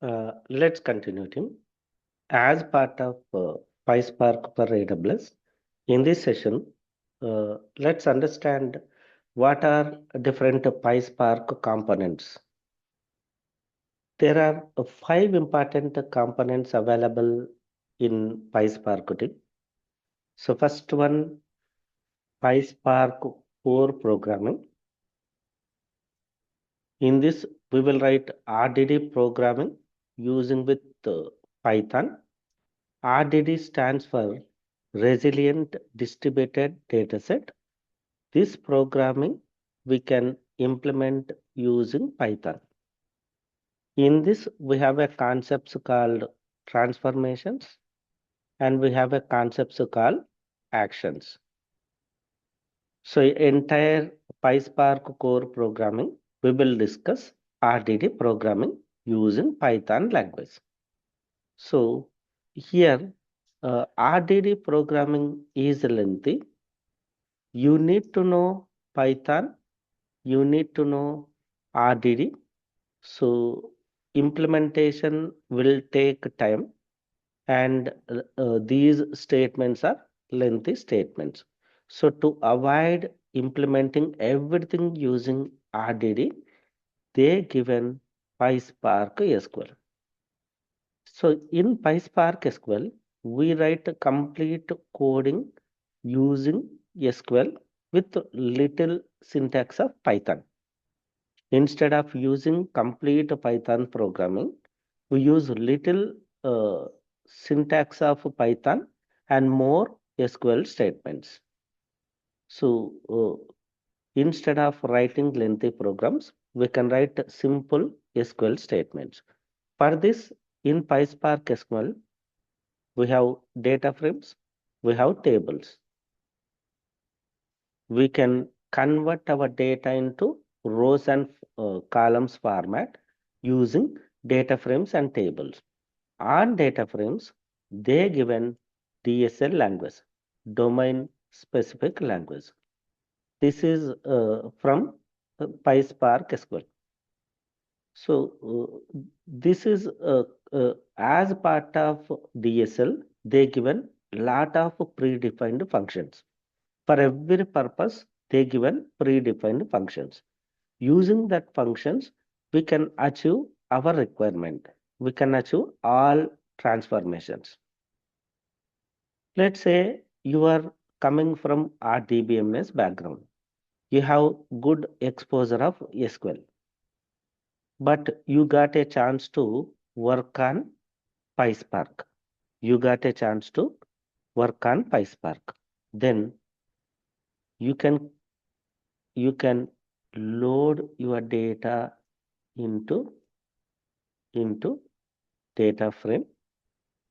Let's continue, Tim. As part of PySpark for AWS, in this session, let's understand what are different PySpark components. There are five important components available in PySpark, Tim. So first one, PySpark core programming. In this, we will write RDD programming using with Python. RDD stands for Resilient Distributed Dataset. This programming we can implement using Python. In this, we have a concepts called transformations and we have a concepts called actions. So entire PySpark core programming, we will discuss RDD programming using Python language. So here RDD programming is lengthy. You need to know Python, you need to know RDD. So implementation will take time and these statements are lengthy statements. So to avoid implementing everything using RDD, they given PySpark SQL. So in PySpark SQL, we write a complete coding using SQL with little syntax of Python. Instead of using complete Python programming, we use little syntax of Python and more SQL statements. So instead of writing lengthy programs, we can write simple SQL statements. For this, in PySpark SQL, we have data frames, we have tables. We can convert our data into rows and columns format using data frames and tables. On data frames, they given DSL language, domain specific language. This is from PySpark SQL. So this is as part of DSL, they given lot of predefined functions. For every purpose, they given predefined functions. Using that functions, we can achieve our requirement. We can achieve all transformations. Let's say you are coming from RDBMS background. You have good exposure of SQL, but you got a chance to work on PySpark. You got a chance to work on PySpark. Then you can you can load your data into data frame,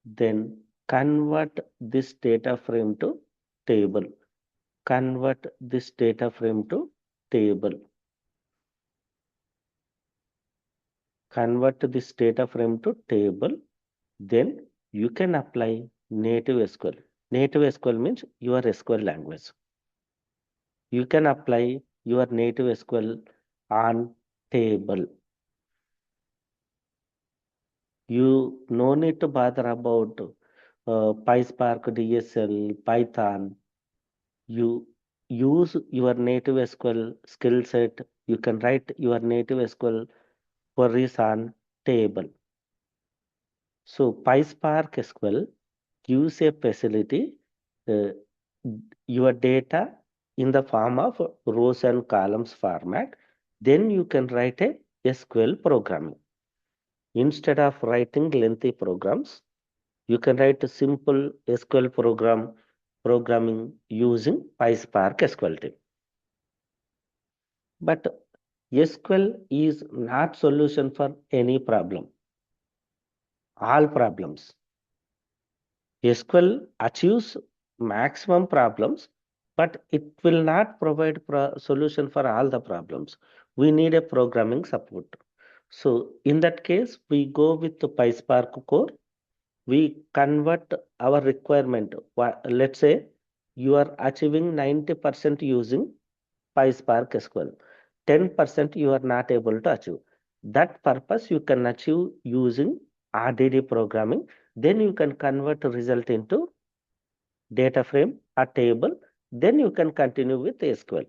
then convert this data frame to table. Convert this data frame to table. Convert this data frame to table. Then you can apply native SQL. Native SQL means your SQL language. You can apply your native SQL on table. You no need to bother about PySpark, DSL, Python. You use your native SQL skill set. You can write your native SQL queries on table. So PySpark SQL gives a facility uh, your data in the form of rows and columns format. Then you can write a SQL programming. Instead of writing lengthy programs, you can write a simple SQL programming using PySpark SQL team. But SQL is not solution for any problem, all problems. SQL achieves maximum problems, but it will not provide solution for all the problems. We need a programming support. So in that case, we go with the PySpark core. We convert our requirement. Let's say you are achieving 90% using PySpark SQL. 10% you are not able to achieve. That purpose you can achieve using RDD programming. Then you can convert a result into data frame, a table. Then you can continue with SQL.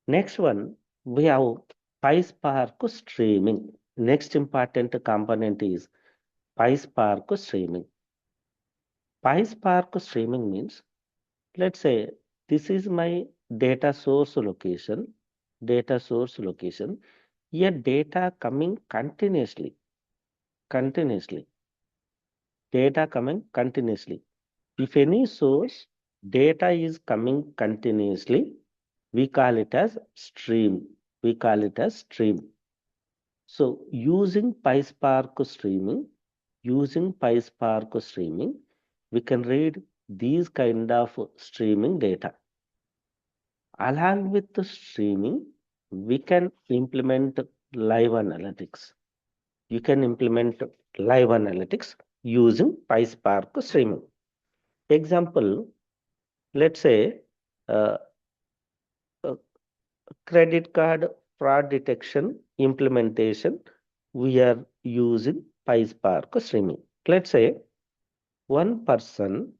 Next one, we have PySpark streaming. Next important component is PySpark streaming. PySpark streaming means, let's say this is my data source location, here data coming continuously, data coming continuously. If any source data is coming continuously, we call it as stream. We call it as stream. So using PySpark streaming, we can read these kind of streaming data. Along with the streaming, we can implement live analytics. You can implement live analytics using PySpark streaming. Example, let's say uh, uh, credit card fraud detection implementation, we are using PySpark streaming. Let's say one person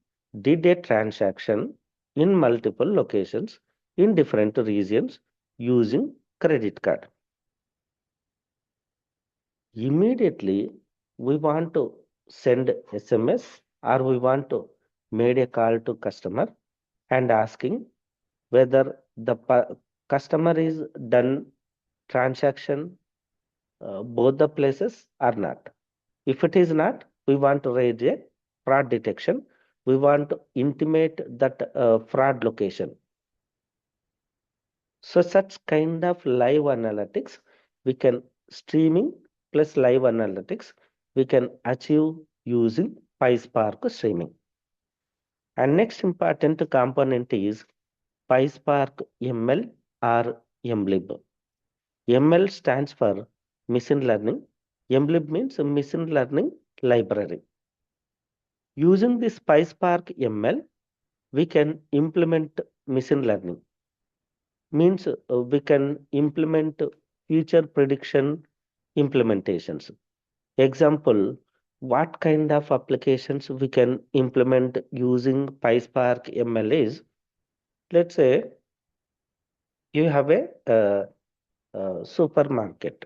did a transaction in multiple locations in different regions using credit card. Immediately, we want to send SMS or we want to make a call to customer and asking whether the customer is done transaction both the places or not. If it is not, we want to raise a fraud detection. We want to intimate that fraud location. So such kind of live analytics, we can streaming plus live analytics, we can achieve using PySpark streaming. And next important component is PySpark ML or MLib. ML stands for machine learning. MLib means machine learning library. Using this PySpark ML, we can implement machine learning. Means we can implement future prediction implementations. Example, what kind of applications we can implement using PySpark ML is, let's say you have a supermarket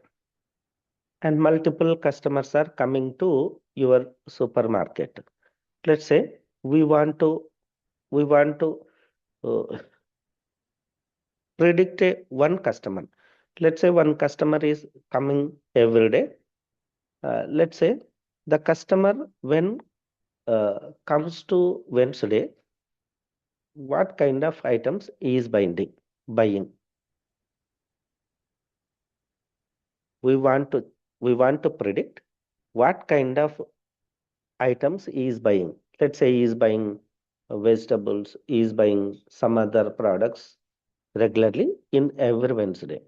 and multiple customers are coming to your supermarket. Let's say we want to uh, predict one customer. Let's say one customer is coming every day. Let's say the customer when comes to Wednesday, what kind of items he is buying. We want to we want to predict what kind of items he is buying. Let's say he is buying vegetables, he is buying some other products regularly in every Wednesday.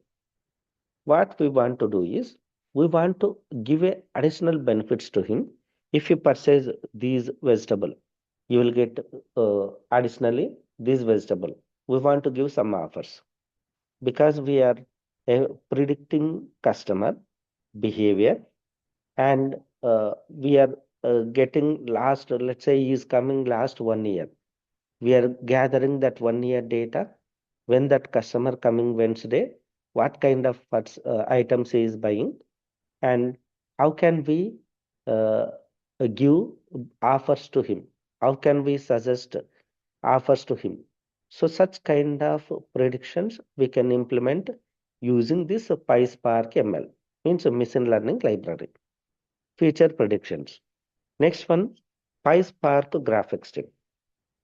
What we want to do is we want to give a additional benefits to him. If you purchase these vegetable, you will get additionally this vegetable. We want to give some offers because we are predicting customer behavior and we are getting last, let's say he is coming last 1 year. We are gathering that 1 year data. When that customer coming Wednesday, what kind of items he is buying, and how can we uh, give offers to him? How can we suggest offers to him? So such kind of predictions we can implement using this PySpark ML, means a machine learning library. Feature predictions. Next one, PySpark graphics team.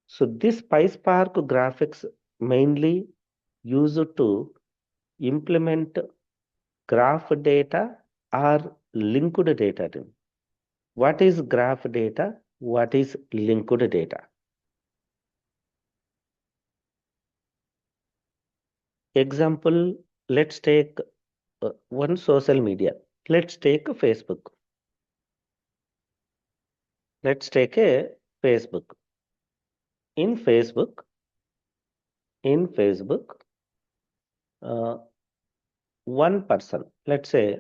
So this PySpark graphics mainly used to implement graph data or linked data team. What is graph data? What is linked data? Example, let's take one social media. Let's take a Facebook. Let's take a Facebook. In Facebook, in Facebook, uh, one person, let's say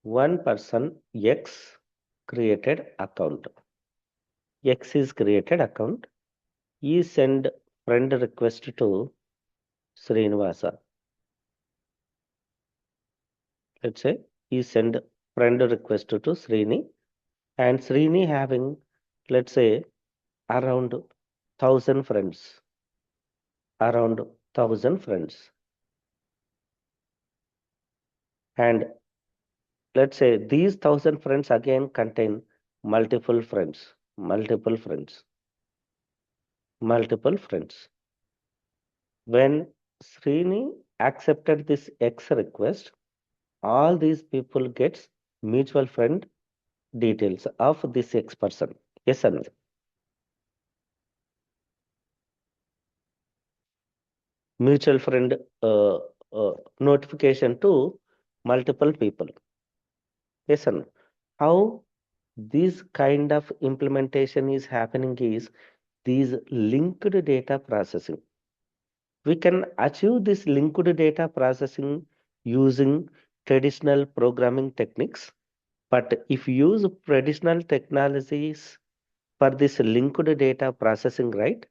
one person X created account. X is created account. He send friend request to Sreenivasa. Let's say he send friend request to Srini, and Srini having, let's say, around 1,000 friends. Around 1,000 friends. And let's say these 1,000 friends again contain multiple friends, multiple friends, multiple friends. When Srini accepted this X request, all these people gets mutual friend details of this X person. Yes or no? Mutual friend notification to multiple people. Yes or no? How this kind of implementation is happening is these linked data processing. We can achieve this linked data processing using traditional programming techniques. But if you use traditional technologies for this linked data processing, right,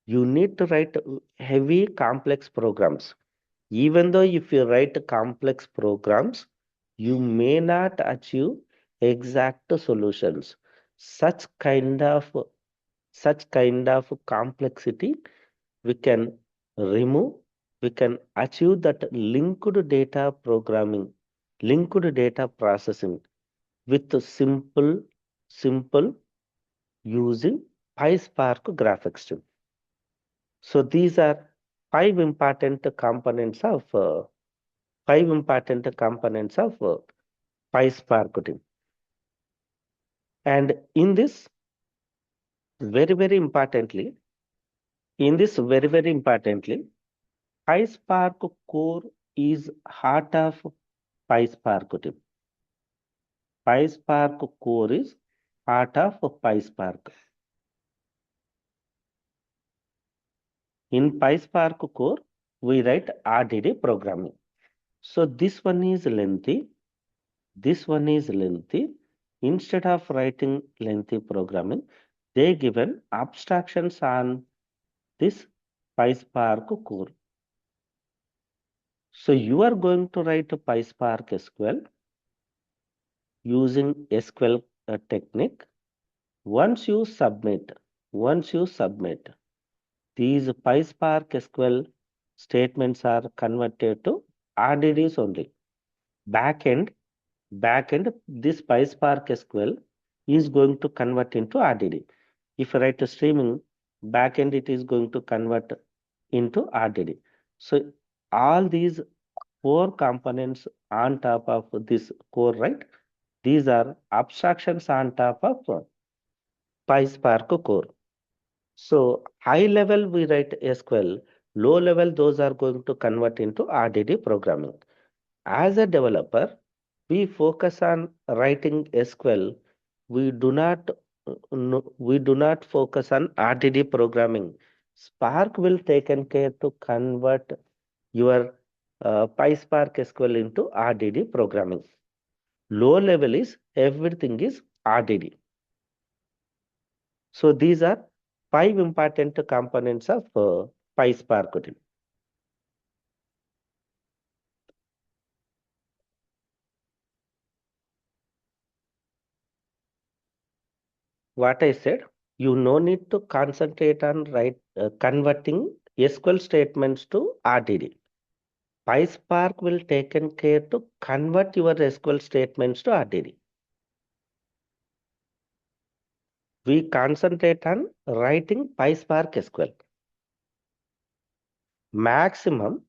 you need to write heavy complex programs. Even though if you write complex programs, you may not achieve exact solutions. Such kind of such kind of complexity we can remove, we can achieve that linked data programming, linked data processing with simple using PySpark graphics tool. So these are five important components of PySpark team. And in this, very importantly, PySpark core is heart of PySpark team. PySpark core is heart of PySpark. In PySpark core, we write RDD programming. So this one is lengthy. This one is lengthy. Instead of writing lengthy programming, they given abstractions on this PySpark core. So you are going to write a PySpark SQL using SQL technique. Once you submit, these PySpark SQL statements are converted to RDDs only. Backend, this PySpark SQL is going to convert into RDD. If I write a streaming, backend it is going to convert into RDD. So all these four components on top of this core, right? These are abstractions on top of PySpark core. So high level we write SQL, low level those are going to convert into RDD programming. As a developer, we focus on writing SQL. We do not we do not focus on RDD programming. Spark will taken care to convert your PySpark SQL into RDD programming. Low level is everything is RDD. So these are five important components of PySpark. What I said, you no need to concentrate on converting SQL statements to RDD. PySpark will taken care to convert your SQL statements to RDD. We concentrate on writing PySpark SQL. Maximum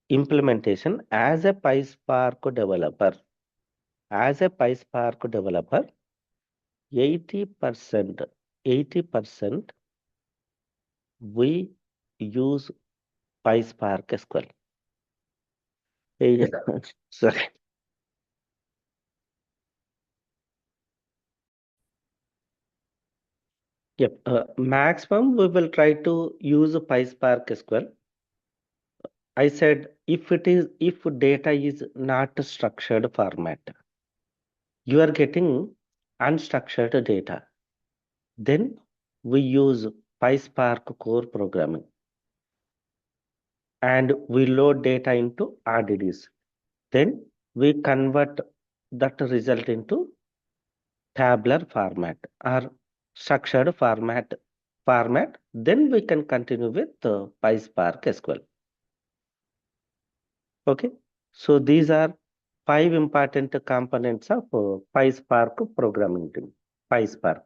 implementation as a PySpark developer. As a PySpark developer, 80%, 80% we use PySpark SQL. Yeah. Sorry. Yep. Maximum we will try to use PySpark SQL. I said if data is not structured format, if data is not structured format, you are getting unstructured data. Then we use PySpark core programming and we load data into RDDs. Then we convert that result into tabular format or structured format. Then we can continue with PySpark SQL. Okay. So these are 5 important components of PySpark programming team. PySpark.